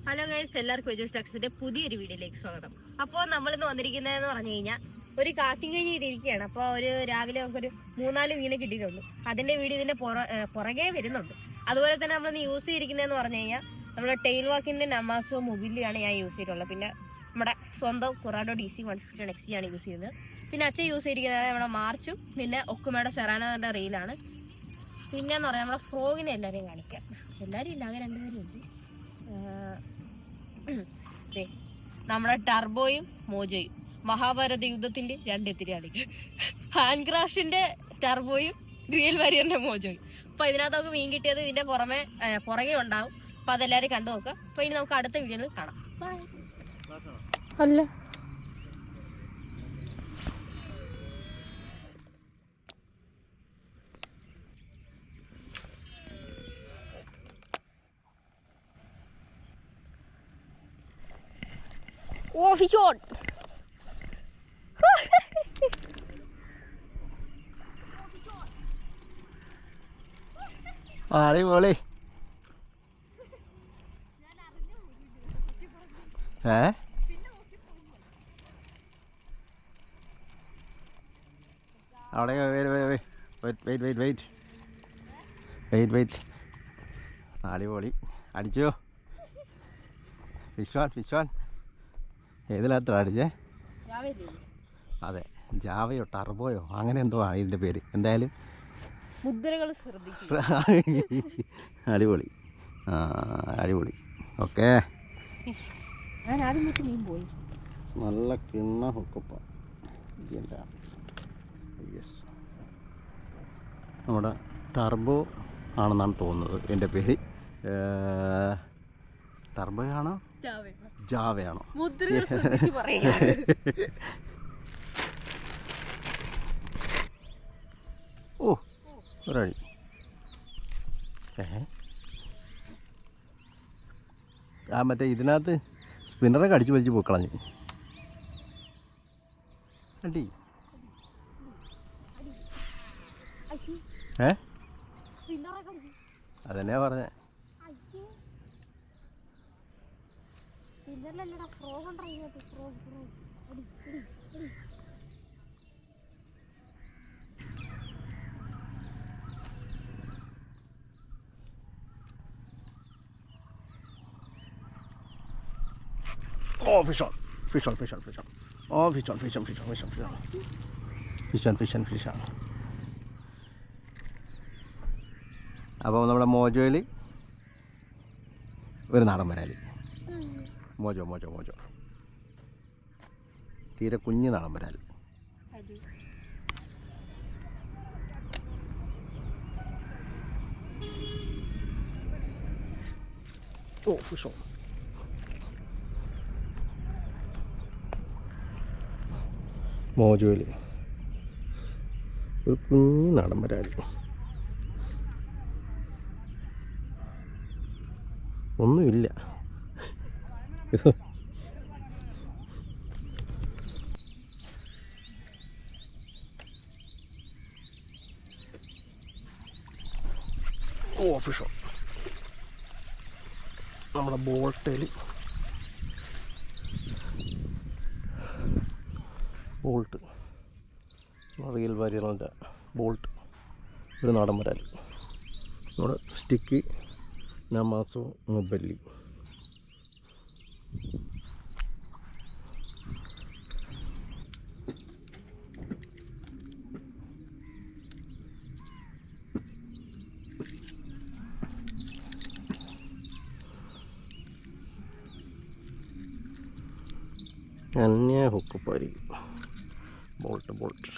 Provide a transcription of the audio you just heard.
Hello guys, എല്ലാവർക്കും എജോസ് ടാക്സിന്റെ പുതിയൊരു വീഡിയോയിലേക്ക് സ്വാഗതം. അപ്പോൾ നമ്മളിന്ന് വന്നിരിക്കുന്നതെന്ന് പറഞ്ഞു കഴിഞ്ഞാൽ ഒരു കാസിങ് കഴിഞ്ഞിരിക്കുകയാണ്. അപ്പോൾ രാവിലെ നമുക്കൊരു 3-4 മീനെ കിട്ടിയിട്ടുണ്ട്. അതിന്റെ വീഡിയോ ഇതിന്റെ പുറകെ വരുന്നുണ്ട്. അതുപോലെ തന്നെ നമ്മളിന്ന് യൂസ് ചെയ്തിരിക്കുന്നതെന്ന് പറഞ്ഞു കഴിഞ്ഞാൽ നമ്മുടെ ടെയിൽ വാക്കിന്റെ നമാസോ മൊബിലിയാണ് ഞാൻ യൂസ് ചെയ്തിട്ടുള്ളത്. പിന്നെ നമ്മുടെ സ്വന്തം കൊറാഡോ DC 150 XC ആണ് യൂസ് ചെയ്യുന്നത്. പിന്നെ അച്ഛൻ യൂസ് ചെയ്തിരിക്കുന്നത് നമ്മുടെ മാർച്ചും പിന്നെ ഒക്കുമയുടെ ഷെറാനയുടെ റെയിലാണ്. പിന്നെന്ന് പറയാം നമ്മുടെ ഫ്രോഗിനെ എല്ലാവരെയും കാണിക്കാം. എല്ലാവരും ഇല്ല, ആകെ 2 പേരും ഉണ്ട്. നമ്മുടെ ടർബോയും മോജോയും മഹാഭാരത യുദ്ധത്തിന്റെ 2 എതിരാളികൾ. ഹാൻഡ്ക്രാഫ്റ്റിന്റെ ടർബോയും റിയൽ വാരിയറിന്റെ മോജോയും. അപ്പൊ ഇതിനകത്ത് നമുക്ക് മീൻ കിട്ടിയത് ഇതിന്റെ പുറകെ ഉണ്ടാവും. അപ്പൊ അതെല്ലാരും കണ്ടു നോക്കാം. അപ്പൊ ഇനി നമുക്ക് അടുത്ത വീഡിയോയിൽ കാണാം. അല്ല Oh, fish on! അടിപൊളി. അവിടെ വെയിറ്റ്. അടിപൊളി. അടിച്ചോ? Fish on. ഏതിനകത്തോ അടിച്ചേ? അതെ, ജാവയോ ടർബോയോ അങ്ങനെ എന്തോ ആണ് ഇതിൻ്റെ പേര്. എന്തായാലും അടിപൊളി. അടിപൊളി. ഓക്കെ, നല്ല കിണ്ണ ഹുക്കപ്പ. യെസ്, നമ്മുടെ ടർബോ ആണെന്നാണ് തോന്നുന്നത് എൻ്റെ പേര്. ടർബോയാണോ ജാവയാണോ? ഓ, ഒരടി. മറ്റേ ഇതിനകത്ത് സ്പിന്നറൊക്കെ അടിച്ചു വലിച്ച് പോക്കളഞ്ഞ് അടി. അതന്നെയാ പറഞ്ഞേ. Oh, fish on. Oh, fish on. അപ്പോൾ നമ്മുടെ മോജോയിൽ ഒരു നാടൻ വരാല്. മോജോ തീരെ കുഞ്ഞ് നാടൻ വരാല്. ഓ, ഫിഷ് ഓൺ. മോജോയിൽ ഒരു കുഞ്ഞ് നാടൻ വരാല്. ഒന്നുമില്ല. ഓ, ഫിഷ് ഓൺ. നമ്മുടെ ബോൾട്ട് റിയൽ വാരിയറിൻ്റെ ബോൾട്ട്, ഒരു നാടൻ വരാൽ. നമ്മുടെ സ്റ്റിക്ക് നമാസോ മൊബൈലി. അന്യ ഹുക്കപ്പായിരിക്കും. Bolt bolt